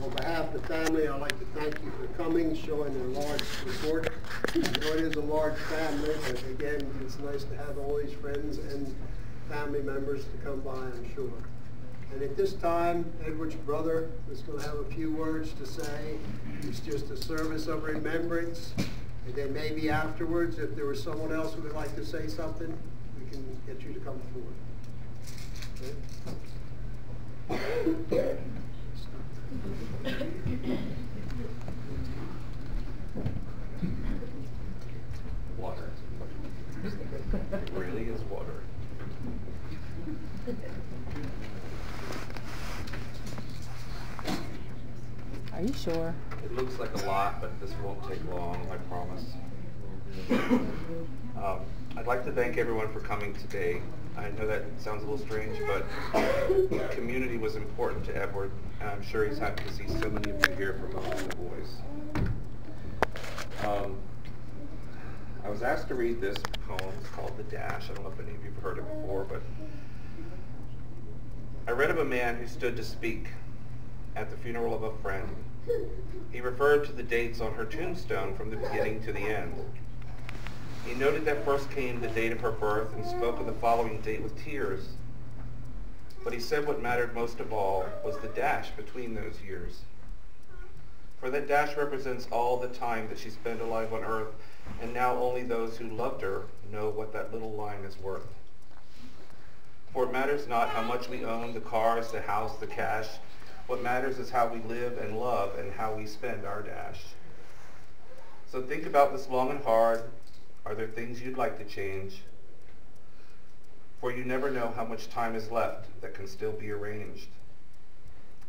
On behalf of the family, I'd like to thank you for coming, showing a large support. I know it is a large family, but again, it's nice to have all these friends and family members to come by, I'm sure. And at this time, Edward's brother is going to have a few words to say. It's just a service of remembrance. And then maybe afterwards, if there was someone else who would like to say something, we can get you to come forward. Okay? Water. It really is water. Are you sure? It looks like a lot, but this won't take long, I promise. I'd like to thank everyone for coming today. I know that sounds a little strange, but community was important to Edward, and I'm sure he's happy to see so many of you here for Moments of Voice. I was asked to read this poem. It's called The Dash. I don't know if any of you have heard it before, but I read of a man who stood to speak at the funeral of a friend. He referred to the dates on her tombstone from the beginning to the end. He noted that first came the date of her birth and spoke of the following date with tears. But he said what mattered most of all was the dash between those years. For that dash represents all the time that she spent alive on earth, and now only those who loved her know what that little line is worth. For it matters not how much we own, the cars, the house, the cash. What matters is how we live and love and how we spend our dash. So think about this long and hard. Are there things you'd like to change? For you never know how much time is left that can still be arranged.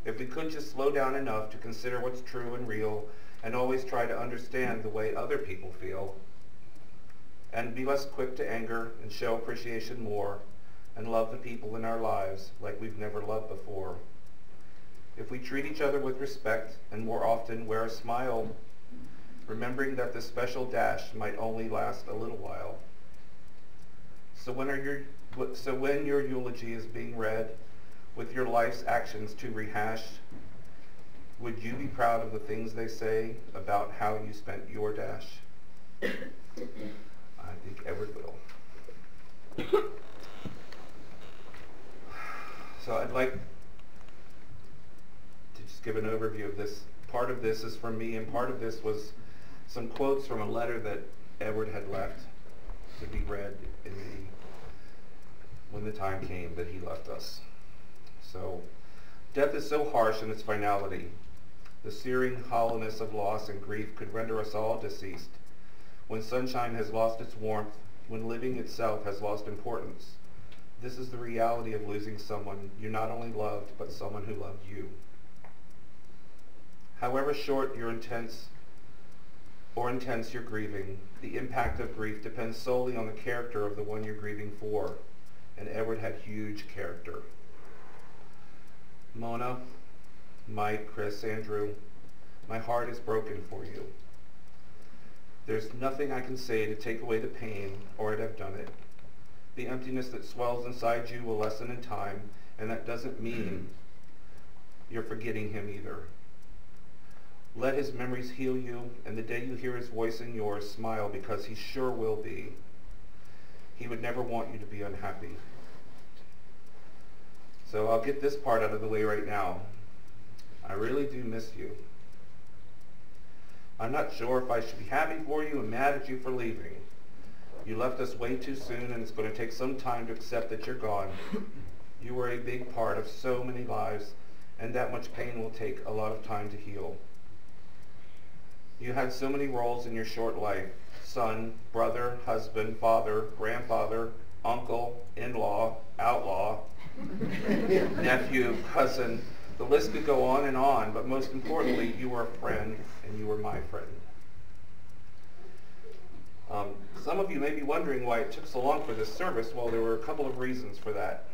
If we could just slow down enough to consider what's true and real and always try to understand the way other people feel, and be less quick to anger and show appreciation more and love the people in our lives like we've never loved before. If we treat each other with respect and more often wear a smile, remembering that this special dash might only last a little while. So when your eulogy is being read, with your life's actions to rehash, would you be proud of the things they say about how you spent your dash? I think Edward will. So I'd like to just give an overview of this. Part of this is from me, and part of this was some quotes from a letter that Edward had left to be read when the time came that he left us. So, death is so harsh in its finality. The searing hollowness of loss and grief could render us all deceased. When sunshine has lost its warmth, when living itself has lost importance, this is the reality of losing someone you not only loved, but someone who loved you. However short your intense your grieving, the impact of grief depends solely on the character of the one you're grieving for, and Edward had huge character. Mona, Mike, Chris, Andrew, my heart is broken for you. There's nothing I can say to take away the pain, or I'd have done it. The emptiness that swells inside you will lessen in time, and that doesn't mean you're forgetting him either. Let his memories heal you, and the day you hear his voice in yours, smile, because he sure will be. He would never want you to be unhappy. So I'll get this part out of the way right now. I really do miss you. I'm not sure if I should be happy for you and mad at you for leaving. You left us way too soon, and it's going to take some time to accept that you're gone. You were a big part of so many lives, and that much pain will take a lot of time to heal. You had so many roles in your short life: son, brother, husband, father, grandfather, uncle, in-law, outlaw, nephew, cousin. The list could go on, but most importantly, you were a friend, and you were my friend. Some of you may be wondering why it took so long for this service. Well, there were a couple of reasons for that.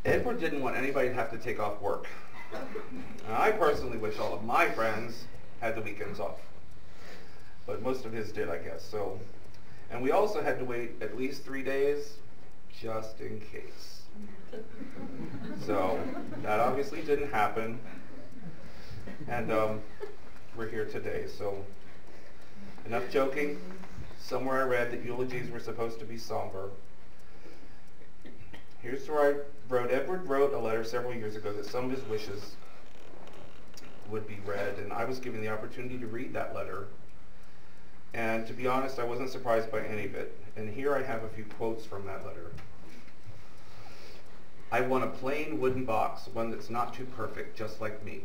Edward didn't want anybody to have to take off work. Now, I personally wish all of my friends had the weekends off, but most of his did, I guess. So, and we also had to wait at least 3 days just in case. So that obviously didn't happen. And we're here today. So enough joking. Somewhere I read that eulogies were supposed to be somber. Here's where I wrote. Edward wrote a letter several years ago that some of his wishes would be read, and I was given the opportunity to read that letter. And to be honest, I wasn't surprised by any of it. And here I have a few quotes from that letter. I want a plain wooden box, one that's not too perfect, just like me.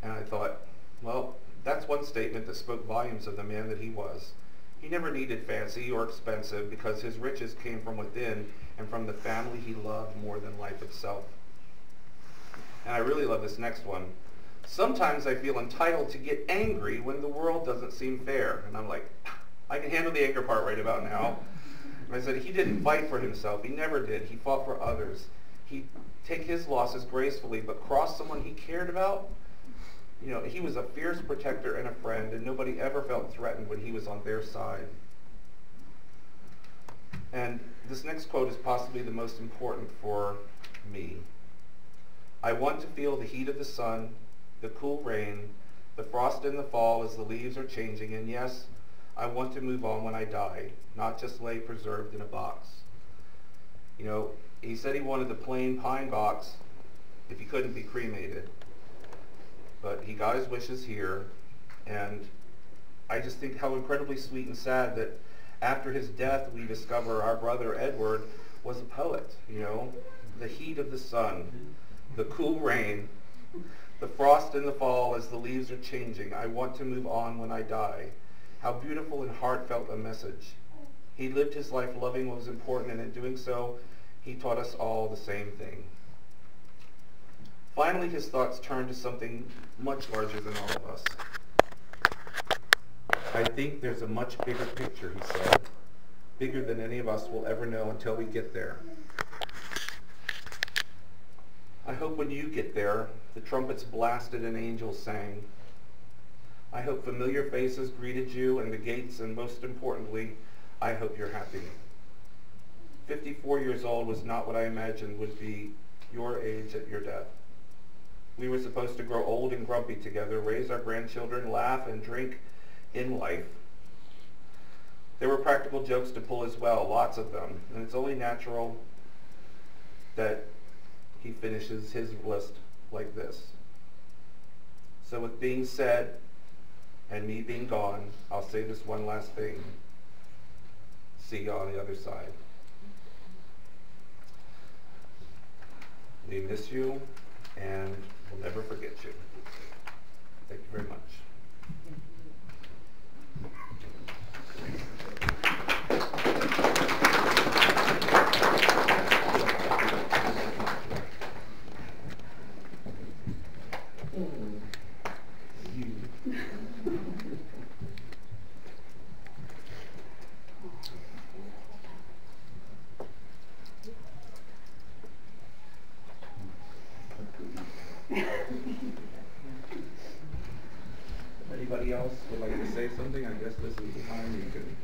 And I thought, well, that's one statement that spoke volumes of the man that he was. He never needed fancy or expensive because his riches came from within and from the family he loved more than life itself. And I really love this next one. Sometimes I feel entitled to get angry when the world doesn't seem fair. And I'm like, I can handle the anger part right about now. And I said, he didn't fight for himself. He never did. He fought for others. He'd take his losses gracefully, but cross someone he cared about. You know, he was a fierce protector and a friend, and nobody ever felt threatened when he was on their side. And this next quote is possibly the most important for me. I want to feel the heat of the sun, the cool rain, the frost in the fall as the leaves are changing, and yes, I want to move on when I die, not just lay preserved in a box. You know, he said he wanted the plain pine box if he couldn't be cremated. But he got his wishes here, and I just think how incredibly sweet and sad that after his death we discover our brother Edward was a poet, you know. The heat of the sun, the cool rain, the frost in the fall as the leaves are changing. I want to move on when I die. How beautiful and heartfelt a message. He lived his life loving what was important, and in doing so, he taught us all the same thing. Finally, his thoughts turned to something much larger than all of us. I think there's a much bigger picture, he said, bigger than any of us will ever know until we get there. I hope when you get there, the trumpets blasted and angels sang. I hope familiar faces greeted you and the gates, and most importantly, I hope you're happy. 54 years old was not what I imagined would be your age at your death. We were supposed to grow old and grumpy together, raise our grandchildren, laugh and drink in life. There were practical jokes to pull as well, lots of them, and it's only natural that he finishes his list like this. So with being said, and me being gone, I'll say this one last thing. See you on the other side. We miss you, and we'll never forget you. Thank you very much. Anybody else would like to say something? I guess this is the time you can